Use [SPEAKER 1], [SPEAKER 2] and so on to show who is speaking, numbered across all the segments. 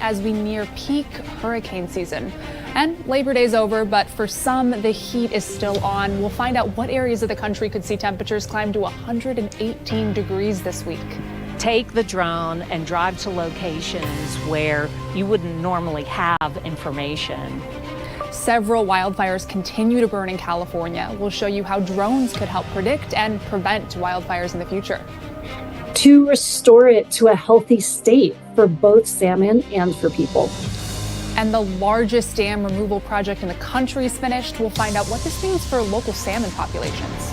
[SPEAKER 1] as we near peak hurricane season. And Labor Day's over, but for some, the heat is still on. We'll find out what areas of the country could see temperatures climb to 118 degrees this week.
[SPEAKER 2] Take the drone and drive to locations where you wouldn't normally have information.
[SPEAKER 1] Several wildfires continue to burn in California. We'll show you how drones could help predict and prevent wildfires in the future.
[SPEAKER 3] To restore it to a healthy state for both salmon and for people.
[SPEAKER 1] And the largest dam removal project in the country is finished. We'll find out what this means for local salmon populations.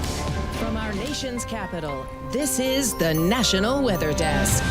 [SPEAKER 4] From our nation's capital, this is the National Weather Desk.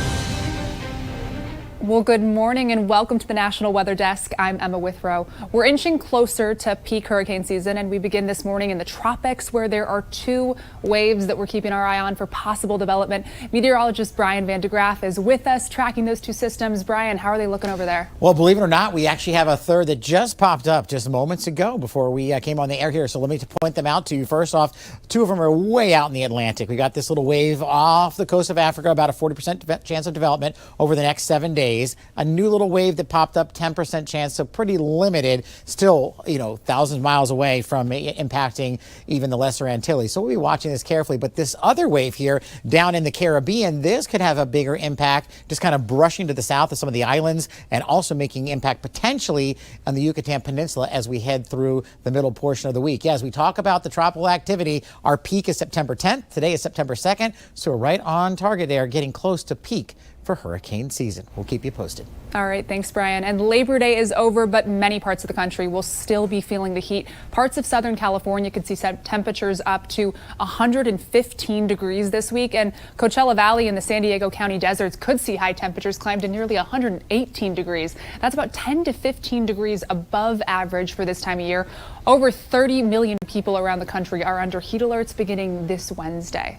[SPEAKER 1] Well, good morning and welcome to the National Weather Desk. I'm Emma Withrow. We're inching closer to peak hurricane season, and we begin this morning in the tropics where there are two waves that we're keeping our eye on for possible development. Meteorologist Brian Van de Graaff is with us tracking those two systems. Brian, how are they looking over there?
[SPEAKER 5] Well, believe it or not, we actually have a third that just popped up just moments ago before we came on the air here. So let me point them out to you. First off, two of them are way out in the Atlantic. We got this little wave off the coast of Africa, about a 40% chance of development over the next 7 days. A new little wave that popped up, 10% chance, so pretty limited. Still, thousands of miles away from impacting even the Lesser Antilles. So we'll be watching this carefully. But this other wave here down in the Caribbean, this could have a bigger impact, just kind of brushing to the south of some of the islands and also making impact potentially on the Yucatan Peninsula as we head through the middle portion of the week. Yeah, as we talk about the tropical activity, our peak is September 10th. Today is September 2nd. So we're right on target there, getting close to peak for hurricane season. We'll keep you posted.
[SPEAKER 1] All right, thanks, Brian. And Labor Day is over, but many parts of the country will still be feeling the heat. Parts of Southern California could see temperatures up to 115 degrees this week, and Coachella Valley and the San Diego County deserts could see high temperatures climb to nearly 118 degrees. That's about 10 to 15 degrees above average for this time of year. Over 30 million people around the country are under heat alerts beginning this Wednesday.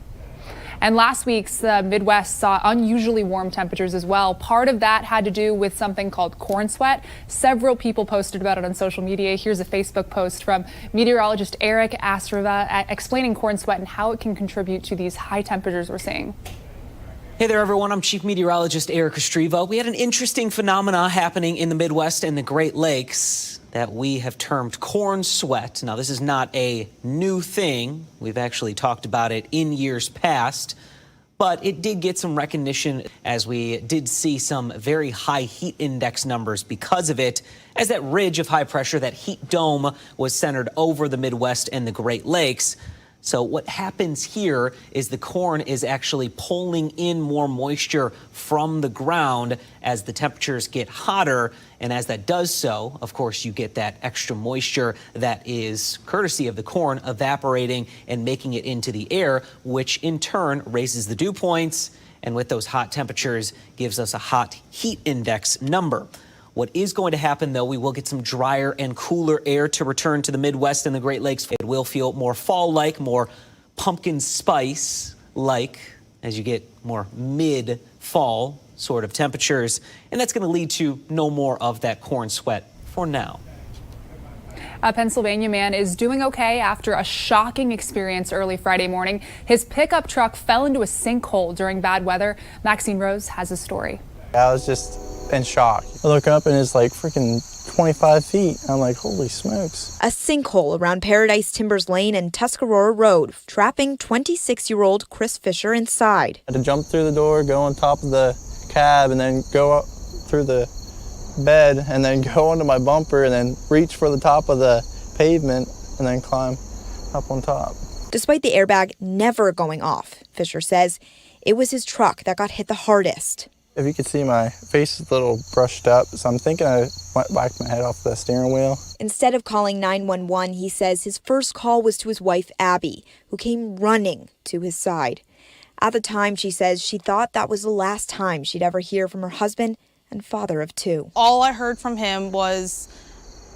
[SPEAKER 1] And last week's Midwest saw unusually warm temperatures as well. Part of that had to do with something called corn sweat. Several people posted about it on social media. Here's a Facebook post from meteorologist Eric Astrava explaining corn sweat and how it can contribute to these high temperatures we're seeing.
[SPEAKER 6] Hey there, everyone. I'm Chief Meteorologist Eric Astrava. We had an interesting phenomena happening in the Midwest and the Great Lakes that we have termed corn sweat. Now, this is not a new thing. We've actually talked about it in years past, but it did get some recognition as we did see some very high heat index numbers because of it, as that ridge of high pressure, that heat dome, was centered over the Midwest and the Great Lakes. So what happens here is the corn is actually pulling in more moisture from the ground as the temperatures get hotter. And as that does so, of course, you get that extra moisture that is courtesy of the corn evaporating and making it into the air, which in turn raises the dew points. And with those hot temperatures gives us a hot heat index number. What is going to happen, though, we will get some drier and cooler air to return to the Midwest and the Great Lakes. It will feel more fall-like, more pumpkin spice-like as you get more mid-fall sort of temperatures. And that's going to lead to no more of that corn sweat for now.
[SPEAKER 1] A Pennsylvania man is doing okay after a shocking experience early Friday morning. His pickup truck fell into a sinkhole during bad weather. Maxine Rose has a story.
[SPEAKER 7] I was just in shock. I look up and it's like freaking 25 feet. I'm like, holy smokes.
[SPEAKER 8] A sinkhole around Paradise Timbers Lane and Tuscarora Road, trapping 26-year-old Chris Fisher inside.
[SPEAKER 7] I had to jump through the door, go on top of the cab, and then go up through the bed, and then go onto my bumper, and then reach for the top of the pavement, and then climb up on top.
[SPEAKER 8] Despite the airbag never going off, Fisher says it was his truck that got hit the hardest.
[SPEAKER 7] If you could see, my face is a little brushed up, so I'm thinking I whacked my head off the steering wheel.
[SPEAKER 8] Instead of calling 911, he says his first call was to his wife, Abby, who came running to his side. At the time, she says she thought that was the last time she'd ever hear from her husband and father of two.
[SPEAKER 9] All I heard from him was,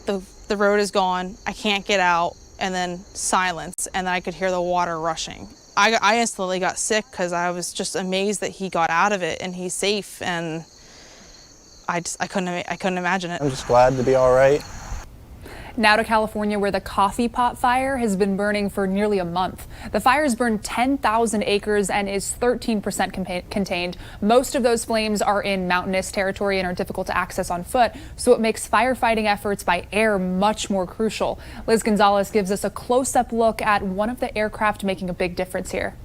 [SPEAKER 9] the road is gone, I can't get out, and then silence, and then I could hear the water rushing. I instantly got sick because I was just amazed that he got out of it and he's safe, and I couldn't imagine it.
[SPEAKER 7] I'm just glad to be all right.
[SPEAKER 1] Now to California, where the coffee pot fire has been burning for nearly a month. The fire's burned 10,000 acres and is 13% contained. Most of those flames are in mountainous territory and are difficult to access on foot, so it makes firefighting efforts by air much more crucial. Liz Gonzalez gives us a close-up look at one of the aircraft making a big difference here.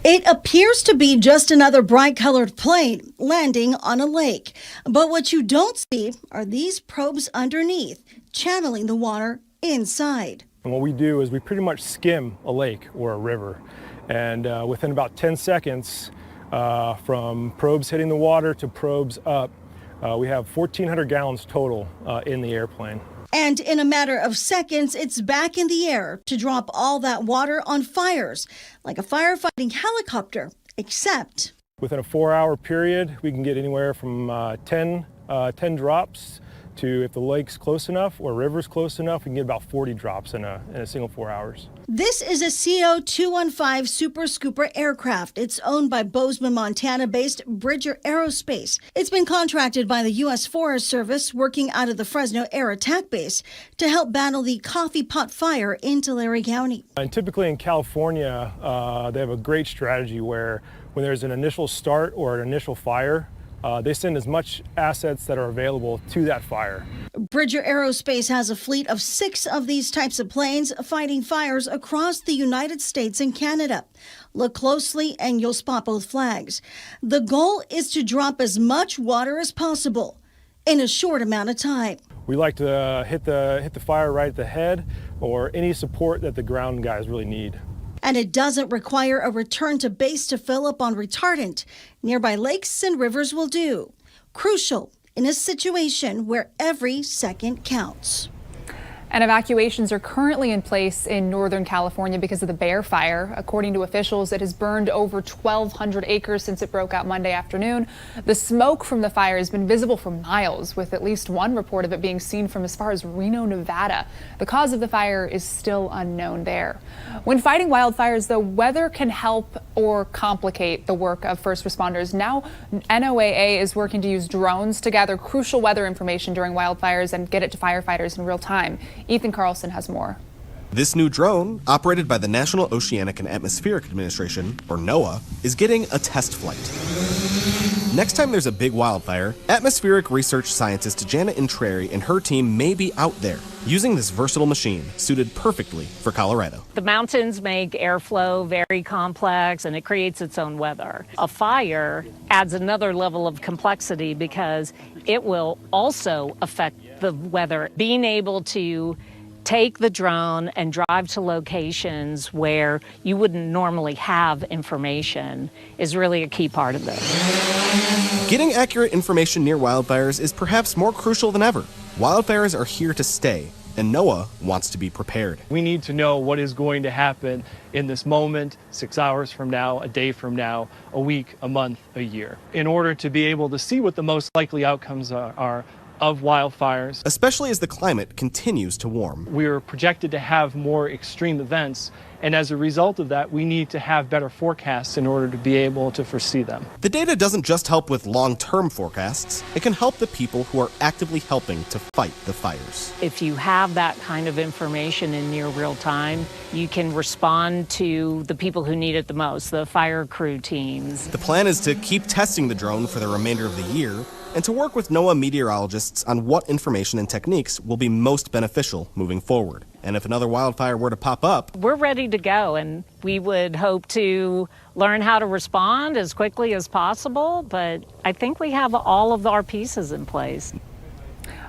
[SPEAKER 10] It appears to be just another bright-colored plane landing on a lake. But what you don't see are these probes underneath, channeling the water inside.
[SPEAKER 11] And what we do is we pretty much skim a lake or a river. And within about 10 seconds, from probes hitting the water to probes up, we have 1,400 gallons total in the airplane.
[SPEAKER 10] And in a matter of seconds, it's back in the air to drop all that water on fires, like a firefighting helicopter, except
[SPEAKER 11] within a 4-hour period, we can get anywhere from 10 drops to, if the lake's close enough or river's close enough, we can get about 40 drops in a single 4 hours.
[SPEAKER 10] This is a CO215 Super Scooper aircraft. It's owned by Bozeman, Montana-based Bridger Aerospace. It's been contracted by the U.S. Forest Service, working out of the Fresno Air Attack Base, to help battle the coffee pot fire in Tulare County.
[SPEAKER 11] And typically in California, they have a great strategy where when there's an initial start or an initial fire, they send as much assets that are available to that fire.
[SPEAKER 10] Bridger Aerospace has a fleet of 6 of these types of planes fighting fires across the United States and Canada. Look closely and you'll spot both flags. The goal is to drop as much water as possible in a short amount of time.
[SPEAKER 11] We like to hit the fire right at the head or any support that the ground guys really need.
[SPEAKER 10] And it doesn't require a return to base to fill up on retardant. Nearby lakes and rivers will do. Crucial in a situation where every second counts.
[SPEAKER 1] And evacuations are currently in place in Northern California because of the Bear Fire. According to officials, it has burned over 1,200 acres since it broke out Monday afternoon. The smoke from the fire has been visible for miles, with at least one report of it being seen from as far as Reno, Nevada. The cause of the fire is still unknown there. When fighting wildfires, though, weather can help or complicate the work of first responders. Now, NOAA is working to use drones to gather crucial weather information during wildfires and get it to firefighters in real time. Ethan Carlson has more.
[SPEAKER 12] This new drone, operated by the National Oceanic and Atmospheric Administration, or NOAA, is getting a test flight. Next time there's a big wildfire, atmospheric research scientist Janet Intreri and her team may be out there, using this versatile machine suited perfectly for Colorado.
[SPEAKER 2] The mountains make airflow very complex, and it creates its own weather. A fire adds another level of complexity because it will also affect the weather. Being able to take the drone and drive to locations where you wouldn't normally have information is really a key part of this.
[SPEAKER 12] Getting accurate information near wildfires is perhaps more crucial than ever. Wildfires are here to stay, and NOAA wants to be prepared.
[SPEAKER 13] We need to know what is going to happen in this moment, 6 hours from now, a day from now, a week, a month, a year, in order to be able to see what the most likely outcomes are of wildfires.
[SPEAKER 12] Especially as the climate continues to warm.
[SPEAKER 13] We are projected to have more extreme events, and as a result of that, we need to have better forecasts in order to be able to foresee them.
[SPEAKER 12] The data doesn't just help with long-term forecasts, it can help the people who are actively helping to fight the fires.
[SPEAKER 2] If you have that kind of information in near real time, you can respond to the people who need it the most, the fire crew teams.
[SPEAKER 12] The plan is to keep testing the drone for the remainder of the year, and to work with NOAA meteorologists on what information and techniques will be most beneficial moving forward. And if another wildfire were to pop up,
[SPEAKER 2] we're ready to go, and we would hope to learn how to respond as quickly as possible, but I think we have all of our pieces in place.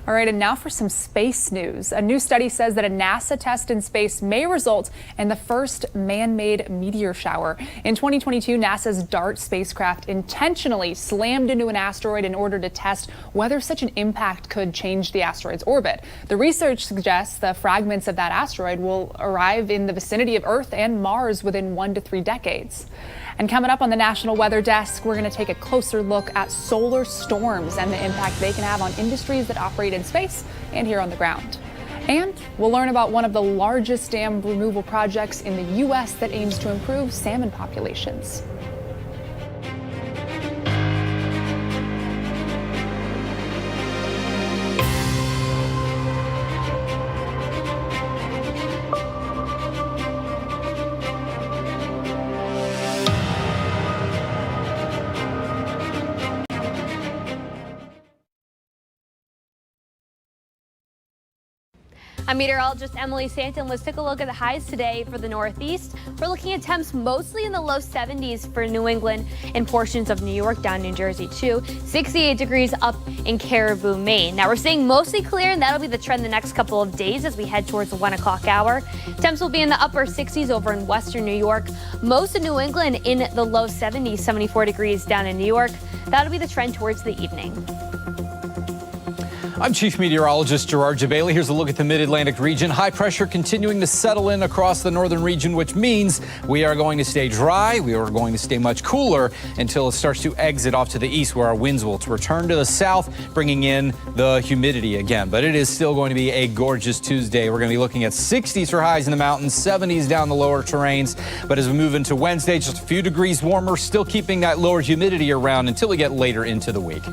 [SPEAKER 1] All right, and now for some space news. A new study says that a NASA test in space may result in the first man-made meteor shower. In 2022, NASA's DART spacecraft intentionally slammed into an asteroid in order to test whether such an impact could change the asteroid's orbit. The research suggests the fragments of that asteroid will arrive in the vicinity of Earth and Mars within 1 to 3 decades. And coming up on the National Weather Desk, we're going to take a closer look at solar storms and the impact they can have on industries that operate in space and here on the ground. And we'll learn about one of the largest dam removal projects in the U.S. that aims to improve salmon populations.
[SPEAKER 14] I'm meteorologist Emily Stanton. Let's take a look at the highs today for the Northeast. We're looking at temps mostly in the low 70s for New England and portions of New York, down New Jersey too. 68 degrees up in Caribou, Maine. Now we're staying mostly clear, and that'll be the trend the next couple of days as we head towards the 1 o'clock hour. Temps will be in the upper 60s over in western New York. Most of New England in the low 70s, 74 degrees down in New York. That'll be the trend towards the evening.
[SPEAKER 15] I'm Chief Meteorologist Gerard Jabali. Here's a look at the mid-Atlantic region. High pressure continuing to settle in across the northern region, which means we are going to stay dry. We are going to stay much cooler until it starts to exit off to the east, where our winds will return to the south, bringing in the humidity again. But it is still going to be a gorgeous Tuesday. We're going to be looking at 60s for highs in the mountains, 70s down the lower terrains. But as we move into Wednesday, just a few degrees warmer, still keeping that lower humidity around until we get later into the week.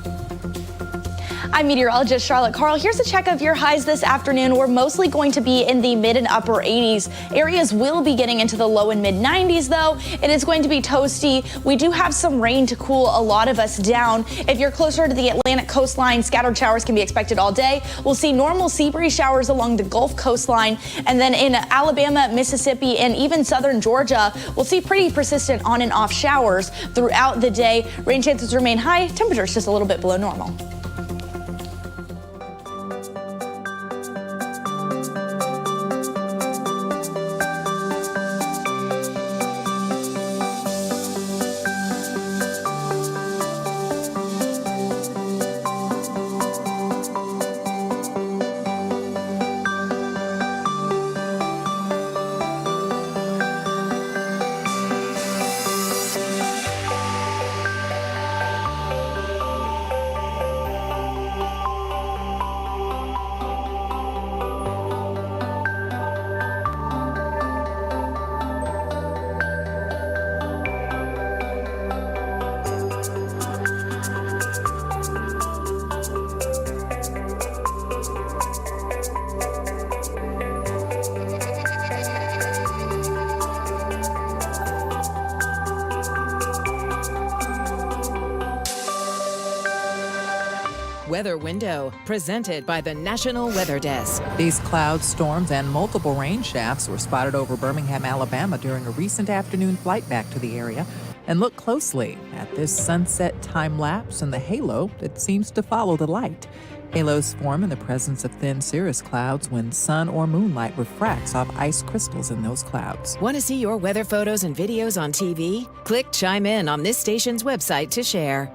[SPEAKER 16] I'm meteorologist Charlotte Carl. Here's a check of your highs this afternoon. We're mostly going to be in the mid and upper 80s. Areas will be getting into the low and mid 90s, though. It is going to be toasty. We do have some rain to cool a lot of us down. If you're closer to the Atlantic coastline, scattered showers can be expected all day. We'll see normal sea breeze showers along the Gulf coastline. And then in Alabama, Mississippi, and even southern Georgia, we'll see pretty persistent on and off showers throughout the day. Rain chances remain high. Temperatures just a little bit below normal.
[SPEAKER 4] Weather Window, presented by the National Weather Desk.
[SPEAKER 17] These clouds, storms, and multiple rain shafts were spotted over Birmingham, Alabama during a recent afternoon flight back to the area. And look closely at this sunset time lapse and the halo that seems to follow the light. Halos form in the presence of thin cirrus clouds when sun or moonlight refracts off ice crystals in those clouds.
[SPEAKER 4] Want to see your weather photos and videos on TV? Click Chime In on this station's website to share.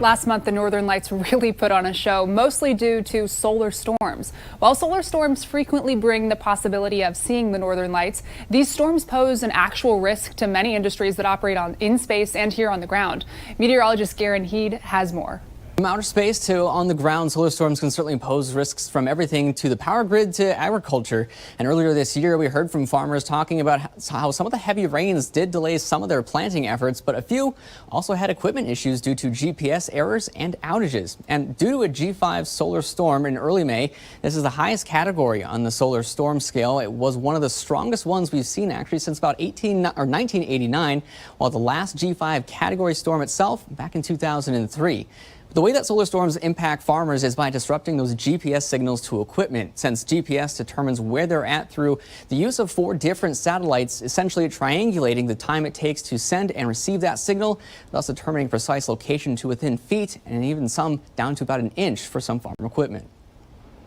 [SPEAKER 1] Last month, the Northern Lights really put on a show, mostly due to solar storms. While solar storms frequently bring the possibility of seeing the Northern Lights, these storms pose an actual risk to many industries that operate in space and here on the ground. Meteorologist Garen Heed has more.
[SPEAKER 18] From outer space to on the ground, solar storms can certainly pose risks from everything to the power grid to agriculture. And earlier this year, we heard from farmers talking about how some of the heavy rains did delay some of their planting efforts, but a few also had equipment issues due to GPS errors and outages. And due to a G5 solar storm in early May, this is the highest category on the solar storm scale. It was one of the strongest ones we've seen actually since about 1989, while the last G5 category storm itself back in 2003. The way that solar storms impact farmers is by disrupting those GPS signals to equipment, since GPS determines where they're at through the use of 4 different satellites, essentially triangulating the time it takes to send and receive that signal, thus determining precise location to within feet and even some down to about an inch for some farm equipment.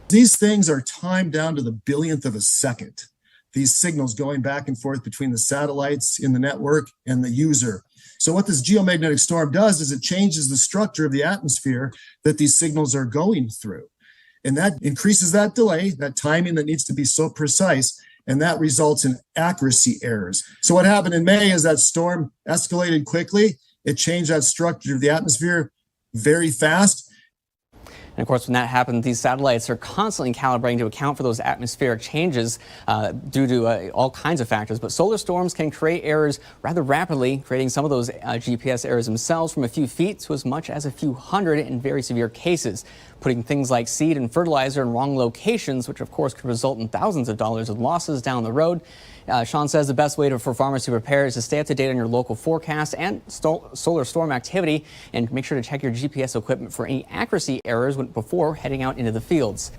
[SPEAKER 19] These things are timed down to the billionth of a second. These signals going back and forth between the satellites in the network and the user. So what this geomagnetic storm does is it changes the structure of the atmosphere that these signals are going through. And that increases that delay, that timing that needs to be so precise, and that results in accuracy errors. So what happened in May is that storm escalated quickly. It changed that structure of the atmosphere very fast.
[SPEAKER 18] And of course, when that happens, these satellites are constantly calibrating to account for those atmospheric changes due to all kinds of factors. But solar storms can create errors rather rapidly, creating some of those GPS errors themselves from a few feet to as much as a few hundred in very severe cases, putting things like seed and fertilizer in wrong locations, which of course could result in thousands of dollars of losses down the road. Sean says the best way for farmers to prepare is to stay up to date on your local forecast and solar storm activity, and make sure to check your GPS equipment for any accuracy errors before heading out into the fields.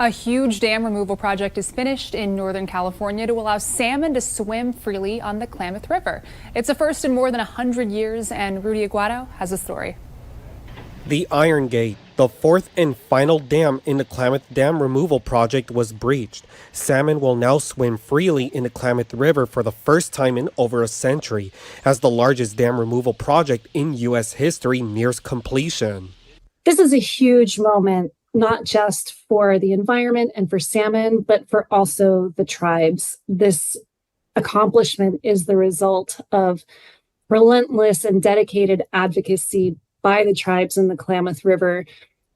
[SPEAKER 1] A huge dam removal project is finished in Northern California to allow salmon to swim freely on the Klamath River. It's a first in more than 100 years, and Rudy Aguado has a story.
[SPEAKER 20] The Iron Gate, the fourth and final dam in the Klamath Dam removal project, was breached. Salmon will now swim freely in the Klamath River for the first time in over a century, as the largest dam removal project in U.S. history nears completion.
[SPEAKER 3] This is a huge moment, not just for the environment and for salmon, but for also the tribes. This accomplishment is the result of relentless and dedicated advocacy by the tribes in the Klamath River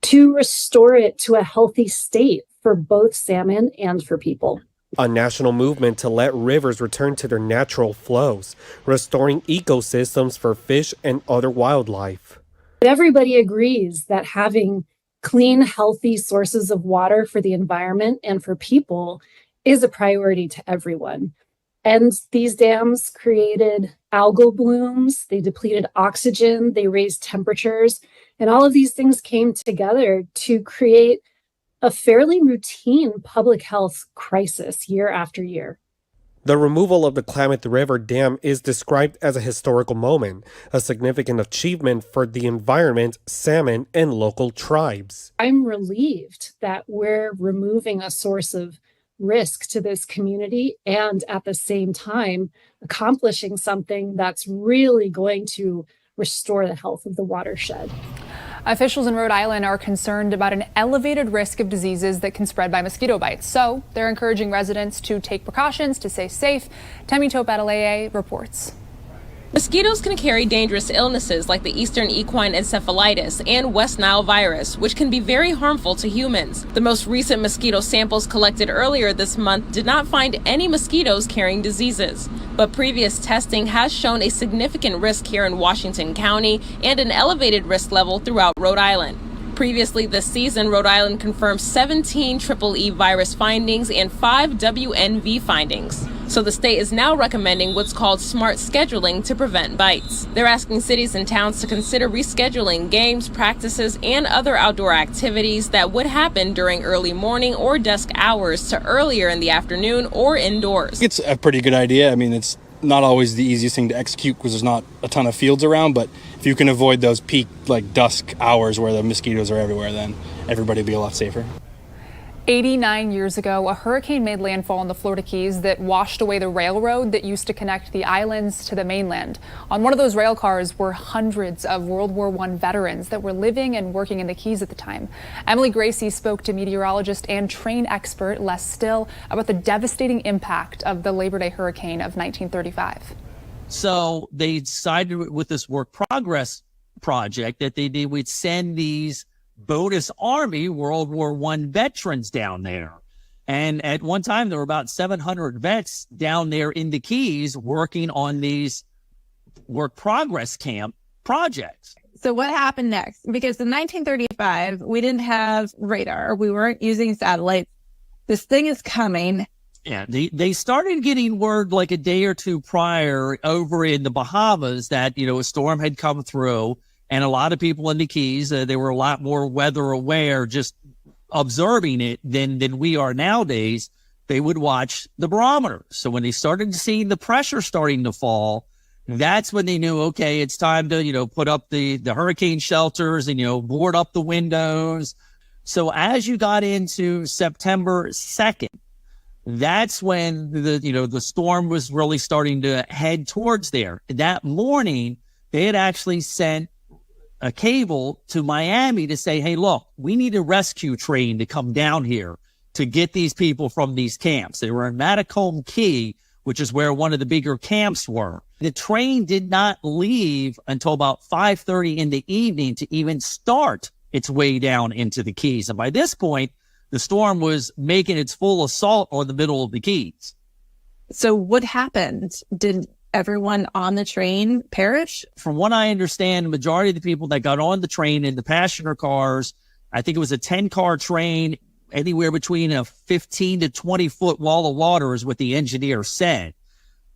[SPEAKER 3] to restore it to a healthy state for both salmon and for people.
[SPEAKER 20] A national movement to let rivers return to their natural flows, restoring ecosystems for fish and other wildlife.
[SPEAKER 3] Everybody agrees that having clean, healthy sources of water for the environment and for people is a priority to everyone. And these dams created algal blooms, they depleted oxygen, they raised temperatures, and all of these things came together to create a fairly routine public health crisis year after year.
[SPEAKER 20] The removal of the Klamath River Dam is described as a historical moment, a significant achievement for the environment, salmon, and local tribes.
[SPEAKER 3] I'm relieved that we're removing a source of risk to this community and at the same time accomplishing something that's really going to restore the health of the watershed.
[SPEAKER 1] Officials in Rhode Island are concerned about an elevated risk of diseases that can spread by mosquito bites. So they're encouraging residents to take precautions to stay safe. Temi Tope-Adeleye reports.
[SPEAKER 21] Mosquitoes can carry dangerous illnesses like the Eastern equine encephalitis and West Nile virus, which can be very harmful to humans. The most recent mosquito samples collected earlier this month did not find any mosquitoes carrying diseases. But previous testing has shown a significant risk here in Washington County and an elevated risk level throughout Rhode Island. Previously this season, Rhode Island confirmed 17 EEE virus findings and 5 WNV findings. So the state is now recommending what's called smart scheduling to prevent bites. They're asking cities and towns to consider rescheduling games, practices, and other outdoor activities that would happen during early morning or dusk hours to earlier in the afternoon or indoors.
[SPEAKER 22] It's a pretty good idea. I mean, it's not always the easiest thing to execute because there's not a ton of fields around, but if you can avoid those peak dusk hours where the mosquitoes are everywhere, then everybody will be a lot safer.
[SPEAKER 1] 89 years ago, a hurricane made landfall in the Florida Keys that washed away the railroad that used to connect the islands to the mainland. On one of those rail cars were hundreds of World War I veterans that were living and working in the Keys at the time. Emily Gracie spoke to meteorologist and train expert Les Still about the devastating impact of the Labor Day hurricane of 1935.
[SPEAKER 23] So they decided with this work progress project that they would send these bonus Army World War I veterans down there. And at one time, there were about 700 vets down there in the Keys working on these work progress camp projects.
[SPEAKER 24] So what happened next? Because in 1935, we didn't have radar. We weren't using satellites. This thing is coming.
[SPEAKER 23] Yeah, they started getting word like a day or two prior over in the Bahamas that, a storm had come through. And a lot of people in the Keys, they were a lot more weather aware, just observing it than we are nowadays. They would watch the barometer. So when they started seeing the pressure starting to fall, that's when they knew, okay, it's time to, put up the hurricane shelters and, board up the windows. So as you got into September 2nd, that's when the storm was really starting to head towards there. That morning, they had actually sent a cable to Miami to say, hey, look, we need a rescue train to come down here to get these people from these camps. They were in Matacombe Key, which is where one of the bigger camps were. The train did not leave until about 5:30 in the evening to even start its way down into the Keys. And by this point, the storm was making its full assault on the middle of the Keys.
[SPEAKER 24] So what happened? Did everyone on the train perish?
[SPEAKER 23] From what I understand, the majority of the people that got on the train in the passenger cars, I think it was a 10-car train, anywhere between a 15 to 20-foot wall of water is what the engineer said,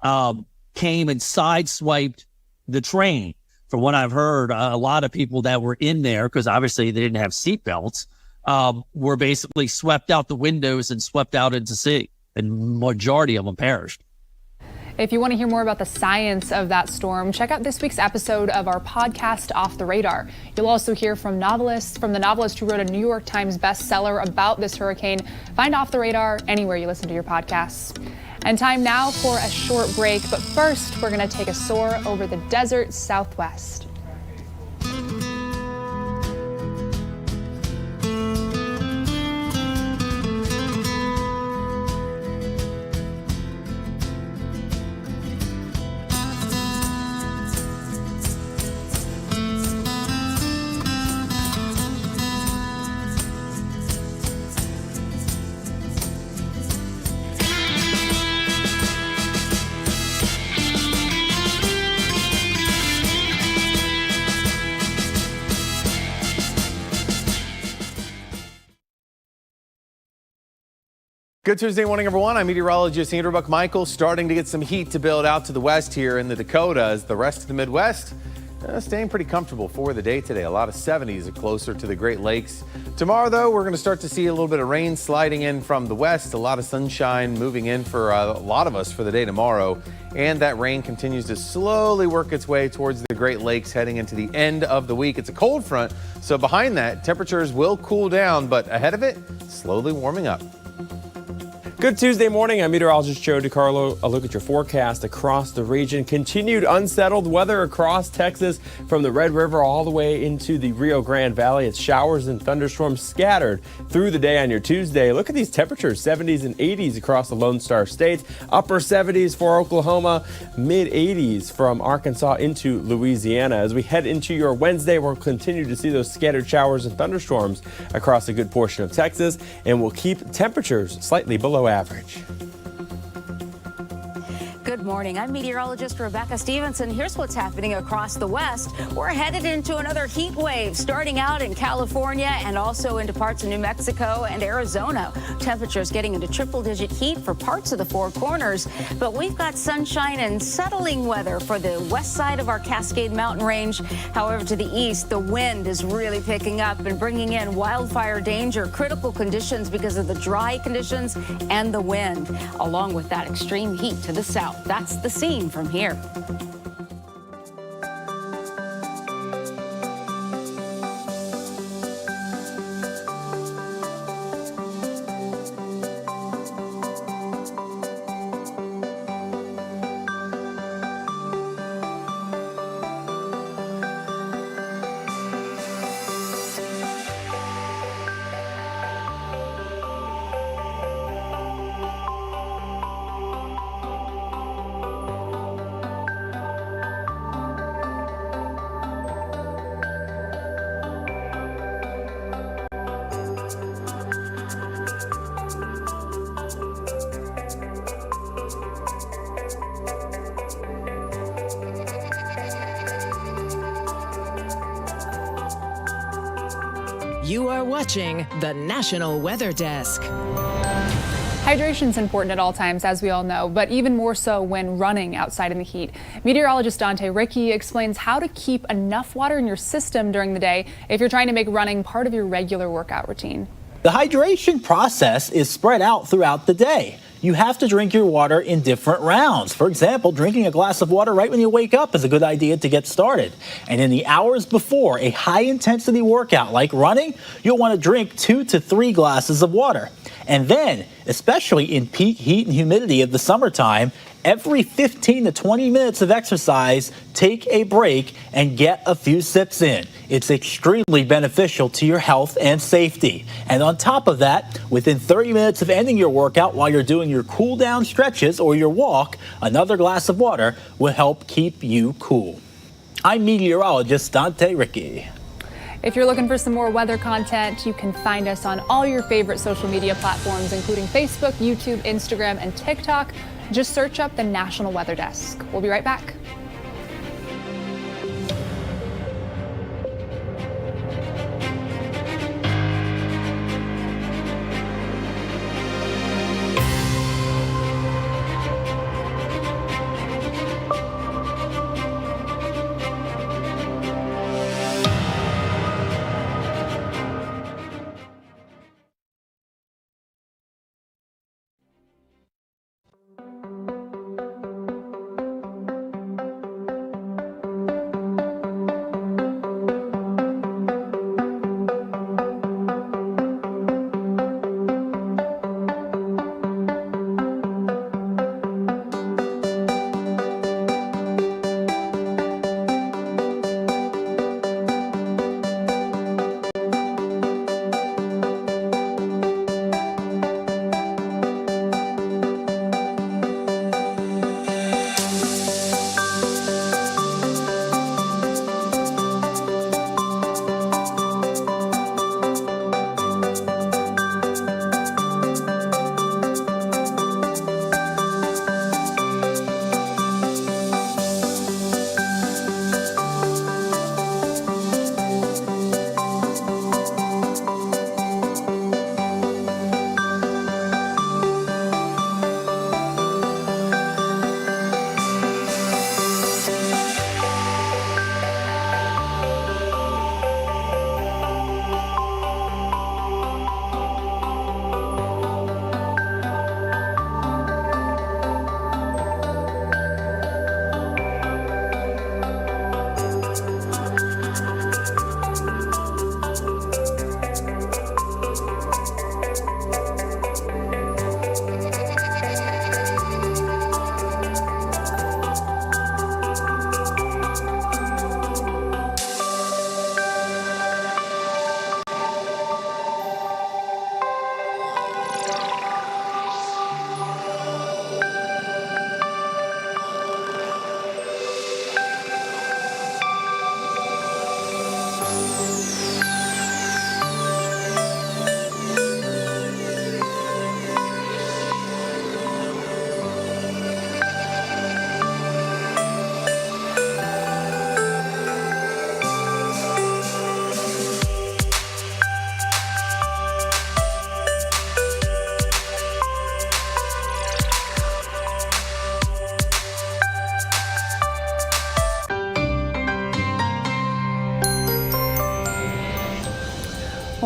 [SPEAKER 23] came and sideswiped the train. From what I've heard, a lot of people that were in there, because obviously they didn't have seatbelts, were basically swept out the windows and swept out into sea, and majority of them perished.
[SPEAKER 1] If you want to hear more about the science of that storm, check out this week's episode of our podcast, Off the Radar. You'll also hear from the novelist who wrote a New York Times bestseller about this hurricane. Find Off the Radar anywhere you listen to your podcasts. And time now for a short break, but first we're going to take a soar over the desert Southwest.
[SPEAKER 5] Good Tuesday morning, everyone. I'm meteorologist Andrew Buck-Michael. Starting to get some heat to build out to the west here in the Dakotas. The rest of the Midwest staying pretty comfortable for the day today. A lot of 70s closer to the Great Lakes. Tomorrow, though, we're going to start to see a little bit of rain sliding in from the west. A lot of sunshine moving in for a lot of us for the day tomorrow. And that rain continues to slowly work its way towards the Great Lakes heading into the end of the week. It's a cold front, so behind that, temperatures will cool down, but ahead of it, slowly warming up.
[SPEAKER 6] Good Tuesday morning. I'm meteorologist Joe DiCarlo. A look at your forecast across the region. Continued unsettled weather across Texas from the Red River all the way into the Rio Grande Valley. It's showers and thunderstorms scattered through the day on your Tuesday. Look at these temperatures, 70s and 80s across the Lone Star State. Upper 70s for Oklahoma, mid 80s from Arkansas into Louisiana. As we head into your Wednesday, we'll continue to see those scattered showers and thunderstorms across a good portion of Texas, and we'll keep temperatures slightly below average.
[SPEAKER 8] Good morning. I'm meteorologist Rebecca Stevenson. Here's what's happening across the West. We're headed into another heat wave, starting out in California and also into parts of New Mexico and Arizona. Temperatures getting into triple-digit heat for parts of the Four Corners. But we've got sunshine and settling weather for the west side of our Cascade Mountain Range. However, to the east, the wind is really picking up and bringing in wildfire danger, critical conditions because of the dry conditions and the wind, along with that extreme heat to the south. That's the scene from here.
[SPEAKER 4] You are watching the National Weather Desk.
[SPEAKER 1] Hydration is important at all times, as we all know, but even more so when running outside in the heat. Meteorologist Dante Ricky explains how to keep enough water in your system during the day if you're trying to make running part of your regular workout routine.
[SPEAKER 9] The hydration process is spread out throughout the day. You have to drink your water in different rounds. For example, drinking a glass of water right when you wake up is a good idea to get started. And in the hours before a high-intensity workout like running, you'll want to drink 2 to 3 glasses of water. And then, especially in peak heat and humidity of the summertime, every 15 to 20 minutes of exercise, take a break and get a few sips in. It's extremely beneficial to your health and safety. And on top of that, within 30 minutes of ending your workout while you're doing your cool down stretches or your walk, another glass of water will help keep you cool. I'm meteorologist Dante Ricky.
[SPEAKER 1] If you're looking for some more weather content, you can find us on all your favorite social media platforms, including Facebook, YouTube, Instagram, and TikTok. Just search up the National Weather Desk. We'll be right back.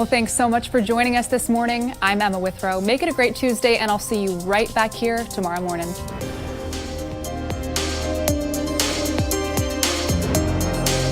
[SPEAKER 1] Well, thanks so much for joining us this morning. I'm Emma Withrow. Make it a great Tuesday, and I'll see you right back here tomorrow morning.